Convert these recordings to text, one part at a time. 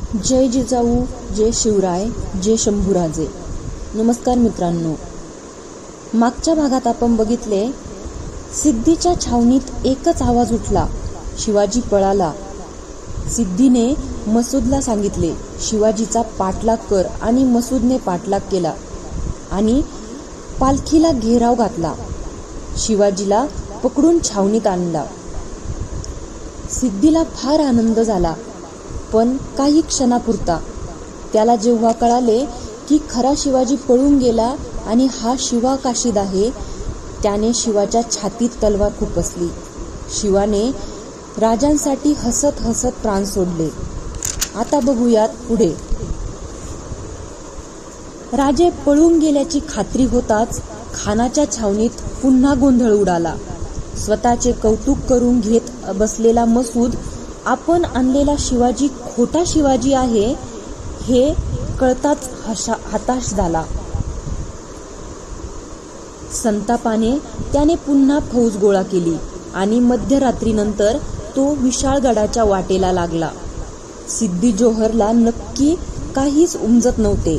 जय जिजाऊ, जय शिवराय, जय शंभूराजे. नमस्कार मित्रांनो. मागच्या भागात आपण बघितले, सिद्धीच्या छावणीत एकच आवाज उठला, शिवाजी पळाला. सिद्धीने मसूदला सांगितले, शिवाजीचा पाठलाग कर, आणि मसूदने पाठलाग केला आणि पालखीला घेराव घातला. शिवाजीला पकडून छावणीत आणला. सिद्धीला फार आनंद झाला, पण काही क्षणापुरता. त्याला जेव्हा कळाले की खरा शिवाजी पळून गेला आणि हा शिवा काशीद आहे, त्याने शिवाच्या छातीत तलवार खुपसली. शिवाने राजांसाठी हसत हसत प्राण सोडले. आता बघूयात पुढे. राजे पळून गेल्याची खात्री होताच खानाच्या छावणीत पुन्हा गोंधळ उडाला. स्वतःचे कौतुक करून घेत बसलेला मसूद आपण आणलेला शिवाजी खोटा शिवाजी आहे हे कळताच हताश झाला. संतापाने त्याने पुन्हा फौज गोळा केली आणि मध्यरात्रीनंतर तो विशाळगडाच्या वाटेला लागला. सिद्धी जोहरला नक्की काहीच उमजत नव्हते.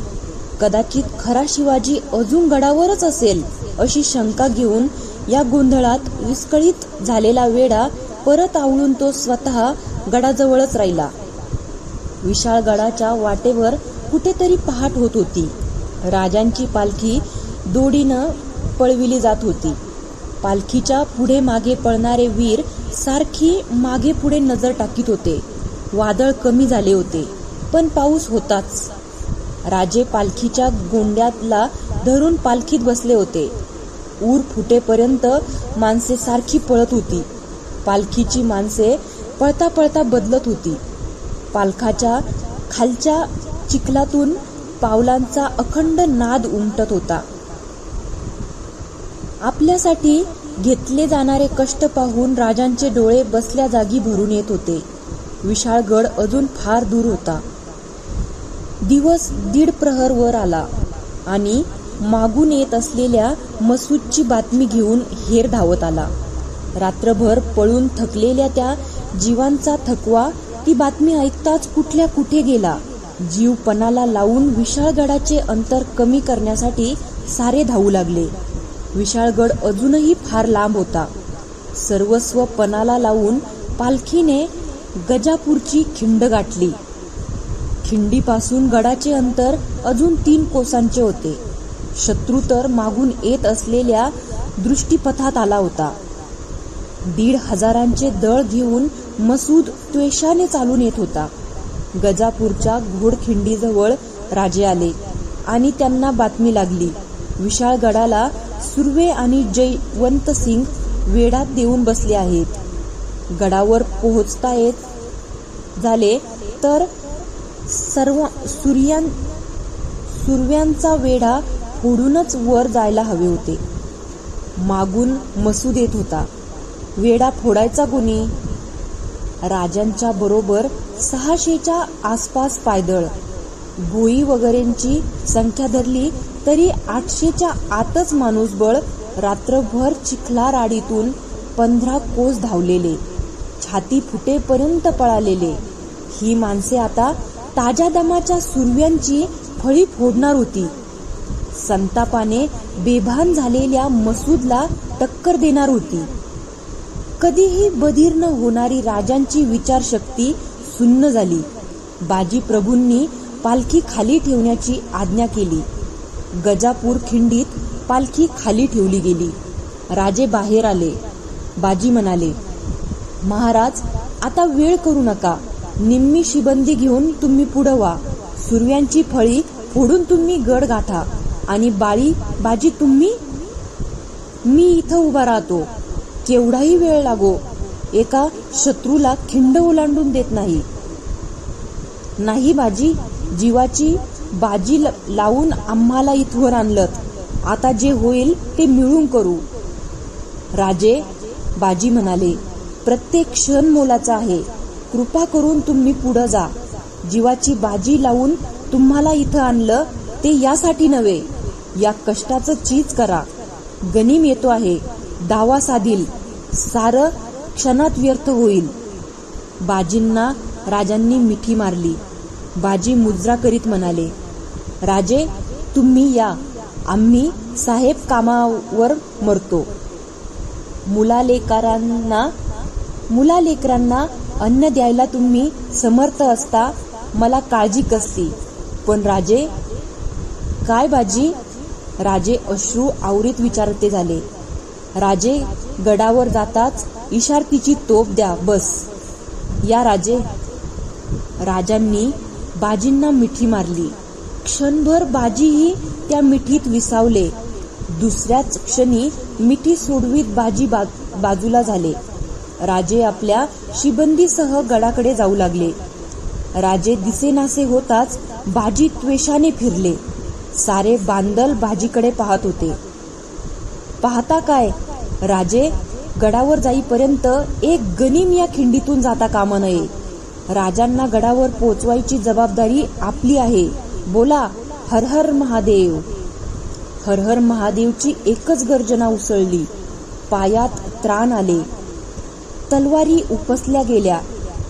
कदाचित खरा शिवाजी अजून गडावरच असेल अशी शंका घेऊन या गोंधळात विस्कळीत झालेला वेडा परत आवळून तो स्वतः गडाजवळच राहिला. विशाळगडाच्या वाटेवर कुठेतरी पहाट होत होती. राजांची पालखी दोडीनं पळविली जात होती. पालखीच्या पुढे मागे पळणारे वीर सारखी मागे पुढे नजर टाकीत होते. वादळ कमी झाले होते, पण पाऊस होताच. राजे पालखीच्या गोंड्याला धरून पालखीत बसले होते. ऊर फुटेपर्यंत माणसे सारखी पळत होती. पालखीची माणसे पळता पळता बदलत होती. पालखाच्या खालच्या चिखलातून पावलांचा अखंड नाद उमटत होता. आपल्यासाठी घेतले जाणारे कष्ट पाहून राजांचे डोळे बसल्या जागी भरून येत होते. विशाळगड अजून फार दूर होता. दिवस 1.5 प्रहर वर आला आणि मागून येत असलेल्या मसूदची बातमी घेऊन हेर धावत आला. रात्रभर पळून थकलेल्या त्या जीवांचा थकवा ती बातमी ऐकताच कुठल्या कुठे गेला. जीव पणाला लावून विशाळगडाचे अंतर कमी करण्यासाठी सारे धावू लागले. विशाळगड अजूनही फार लांब होता. सर्वस्व पणाला लावून पालखीने गजापूरची खिंड गाठली. खिंडीपासून गडाचे अंतर अजून 3 कोसांचे होते. शत्रू तर मागून येत असलेल्या दृष्टीपथात आला होता. 1,500 दळ घेऊन मसूद त्वेषाने चालून येत होता. गजापूरच्या घोडखिंडीजवळ राजे आले आणि त्यांना बातमी लागली, विशाळगडाला सुर्वे आणि जयवंत सिंग वेढात देऊन बसले आहेत. गडावर पोहोचता येत झाले तर सुर्व्यांचा वेढा फोडूनच वर जायला हवे होते. मागून मसूद येत होता. वेढा फोडायचा कोणी? राजांच्या बरोबर 600च्या आसपास पायदळ. भोई वगैरेंची संख्या धरली तरी 800च्या आतच माणूसबळ रात्रभर चिखला राडीतून 15 कोस धावलेले, छाती फुटेपर्यंत पळालेले. ही माणसे आता ताज्या दमाच्या सुर्व्यांची फळी फोडणार होती. संतापाने बेभान झालेल्या मसूदला टक्कर देणार होती. कधीही बधीर न होणारी राजांची विचारशक्ती सुन्न झाली. बाजी प्रभूंनी पालखी खाली ठेवण्याची आज्ञा केली. गजापूर खिंडीत पालखी खाली ठेवली गेली. राजे बाहेर आले. बाजी म्हणाले, महाराज, आता वेळ करू नका. निम्मी शिबंदी घेऊन तुम्ही पुढं व्हा. सुर्व्यांची फळी फोडून तुम्ही गड गाठा आणि बाजी तुम्ही. मी इथं उभा राहतो. केवढाही वेळ लागो, एका शत्रूला खिंड ओलांडून देत नाही. नाही बाजी, जीवाची बाजी लावून आम्हाला इथवर आणलत. आता जे होईल ते मिळून करू. राजे, बाजी म्हणाले, प्रत्येक क्षण मोलाचा आहे. कृपा करून तुम्ही पुढं जा. जीवाची बाजी लावून तुम्हाला इथं आणलं ते यासाठी नव्हे. या कष्टाचं चीज करा. गनिम येतो आहे. दावा साधील. सारं क्षणात व्यर्थ होईल. बाजींना राजांनी मिठी मारली. बाजी मुजरा करीत म्हणाले, राजे तुम्ही या, आम्ही साहेब कामावर मरतो. मुलालेकरांना अन्न द्यायला तुम्ही समर्थ असता मला काळजी कसली, पण राजे. काय बाजी? राजे अश्रू आवरीत विचारते झाले. राजे गडावर जाताच इशारतीची तोफ द्या बस. या राजे. राजांनी बाजींना मिठी मारली. क्षणभर बाजीही त्या मिठीत विसावले. दुसऱ्याच क्षणी मिठी सोडवीत बाजी बाजूला झाले. राजे आपल्या शिबंदीसह गडाकडे जाऊ लागले. राजे दिसेनासे होताच बाजी त्वेषाने फिरले. सारे बांदल बाजीकडे पाहत होते. पाहता काय राजे, गडावर जाईपर्यंत एक गनिम या खिंडीतून जाता कामा नये. राजांना गडावर पोचवायची जबाबदारी आपली आहे. बोला हर हर महादेव. हर हर महादेवची एकच गर्जना उसळली. पायात त्राण आले. तलवारी उपसल्या गेल्या.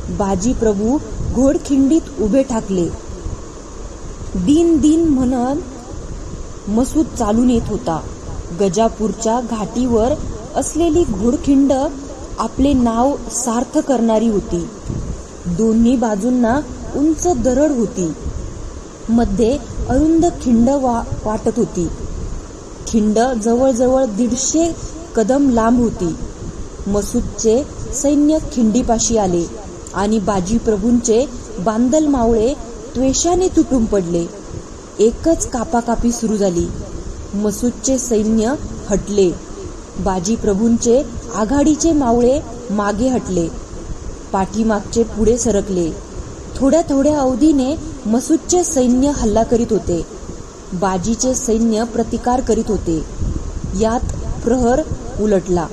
बाजी प्रभू घोडखिंडीत उभे ठाकले. दिन दिन म्हणत मसूद चालून येत होता. गजापूरच्या घाटीवर असलेली घोडखिंड आपले नाव सार्थ करणारी होती. दोन्ही बाजूंना उंच दरड होती. मध्ये अरुंद खिंड वाटत होती. खिंड जवळजवळ 150 कदम लांब होती. मसूदचे सैन्य खिंडीपाशी आले आणि बाजी प्रभूंचे बांदल मावळे त्वेषाने तुटून पडले. एकच कापाकापी सुरू झाली. मसूदचे सैन्य हटले. बाजी प्रभूंचे आघाडीचे मावळे मागे हटले. पाठीमागचे पुढे सरकले. थोड्या थोड्या अवधीने मसूदचे सैन्य हल्ला करीत होते. बाजीचे सैन्य प्रतिकार करीत होते. यात प्रहर उलटला.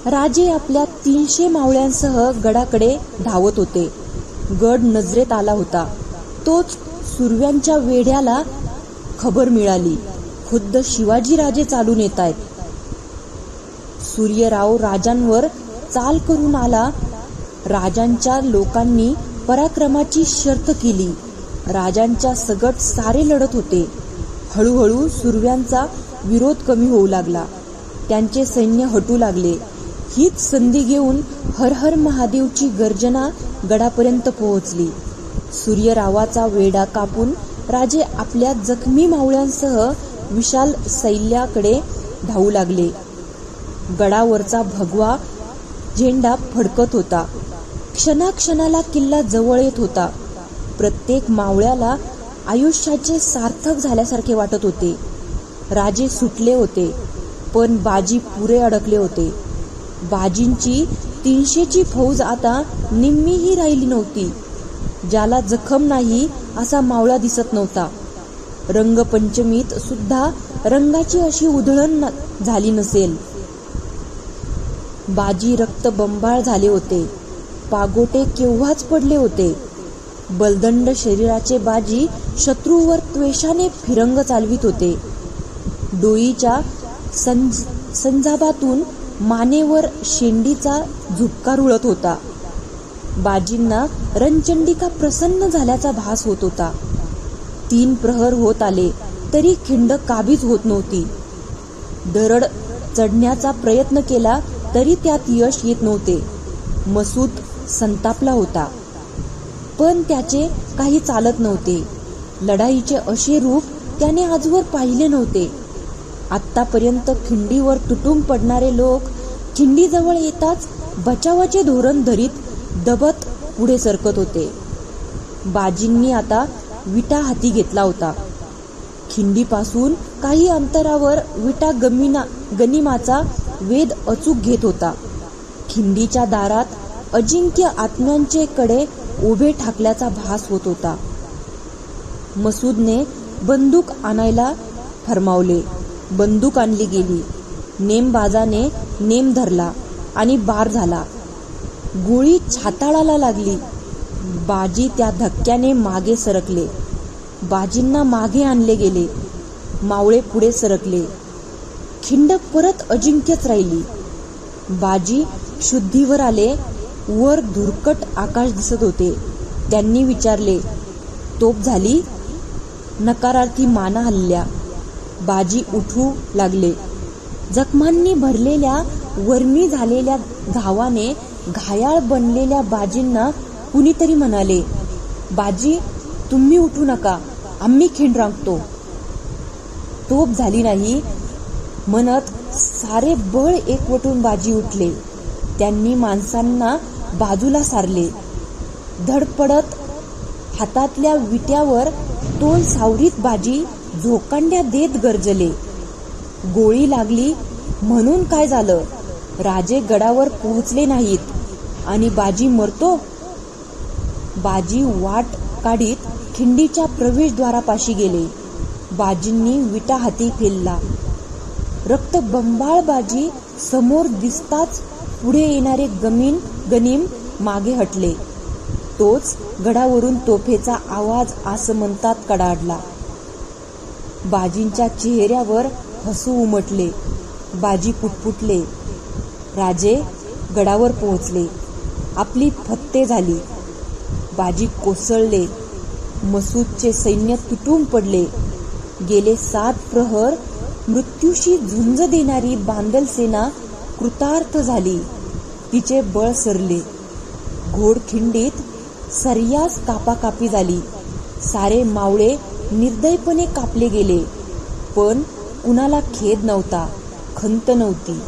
राजे आपल्या 300 मावळ्यांसह गडाकडे धावत होते. गड नजरेत आला होता. तोच सुरव्यांच्या वेढ्याला खबर मिळाली. खुद्द शिवाजीराजे चालून येतायत. सूर्यराव राजांवर चाल करून आला. राजांच्या लोकांनी पराक्रमाची शर्त केली. राजांच्या सकट सारे लढत होते. हळूहळू सुरव्यांचा विरोध कमी होऊ लागला. त्यांचे सैन्य हटू लागले. हीच संधी घेऊन हर हर महादेवची गर्जना गडापर्यंत पोहोचली. सूर्यरावाचा वेढा कापून राजे आपल्या जखमी मावळ्यांसह विशाल सैल्याकडे धावू लागले. गडावरचा भगवा झेंडा फडकत होता. क्षणाक्षणाला किल्ला जवळ येत होता. प्रत्येक मावळ्याला आयुष्याचे सार्थक झाल्यासारखे वाटत होते. राजे सुटले होते, पण बाजी पुरे अडकले होते. बाजींची 300ची फौज आता निम्मीही राहिली नव्हती. ज्याला जखम नाही असा मावळा दिसत नव्हता. रंगपंचमीत सुद्धा रंगाची अशी उधळण झाली नसेल. बाजी रक्तबंबाळ झाले होते. पागोटे केव्हाच पडले होते. बलदंड शरीराचे बाजी शत्रूवर त्वेषाने फिरंग चालवित होते. डोईच्या संजाबातून मानेवर शेंडीचा झुपका रुळत होता. बाजींना रणचंडिका प्रसन्न झाल्याचा भास होत होता. 3 प्रहर होत आले तरी खिंड काबीज होत नव्हती. दरड चढण्याचा प्रयत्न केला तरी त्यात यश येत नव्हते. मसूद संतापला होता, पण त्याचे काही चालत नव्हते. लढाईचे असे रूप त्याने आजवर पाहिले नव्हते. आत्तापर्यंत खिंडीवर तुटून पडणारे लोक खिंडीजवळ येताच बचावाचे धोरण धरीत दबत पुढे सरकत होते. बाजींनी आता विटा हाती घेतला होता. खिंडीपासून काही अंतरावर विटा गनिमाचा वेध अचूक घेत होता. खिंडीच्या दारात अजिंक्य आत्म्यांचे कडे उभे ठाकल्याचा भास होत होता. मसूदने बंदूक आणायला फरमावले. बंदूक आणली गेली. नेमबाजाने नेम धरला आणि बार झाला. गोळी छाताळाला लागली. बाजी त्या धक्क्याने मागे सरकले. बाजींना मागे आणले गेले. मावळे पुढे सरकले. खिंड परत अजिंक्यच राहिली. बाजी शुद्धीवर आले. वर धुरकट आकाश दिसत होते. त्यांनी विचारले, तोप झाली? नकारार्थी माना हलल्या. बाजी उठू लागले. जखमांनी भरलेल्या वर्मी झालेल्या घावाने घायाळ बनलेल्या बाजींना कुणीतरी म्हणाले, बाजी तुम्ही उठू नका, आम्ही खिंड रांगतो. तोप झाली नाही म्हणत सारे बळ एकवटून बाजी उठले. त्यांनी माणसांना बाजूला सारले. धडपडत हातातल्या विट्यावर तोल सावरीत बाजी झोकांड्या देत गर्जले. गोळी लागली म्हणून काय झालं? राजे गडावर पोहोचले नाहीत आणि बाजी मरतो? बाजी वाट काढीत खिंडीच्या प्रवेशद्वारापाशी गेले. बाजींनी विटा हाती पेलला. रक्तबंबाळ बाजी समोर दिसताच पुढे येणारे गनीम मागे हटले. तोच गडावरून तोफेचा आवाज आसमंतात कडाडला. बाजींच्या चेहऱ्यावर हसू उमटले. बाजी पुटपुटले. राजे गडावर पोहोचले. आपली फत्ते झाली. बाजी कोसळले. मसूदचे सैन्य तुटून पडले. गेले 7 प्रहर मृत्यूशी झुंज देणारी बांदल सेना कृतार्थ झाली. तिचे बळ सरले. घोडखिंडीत सर्यास कापाकापी झाली. सारे मावळे निर्दयपणे कापले गेले. पण कुणाला खेद नव्हता, खंत नव्हती.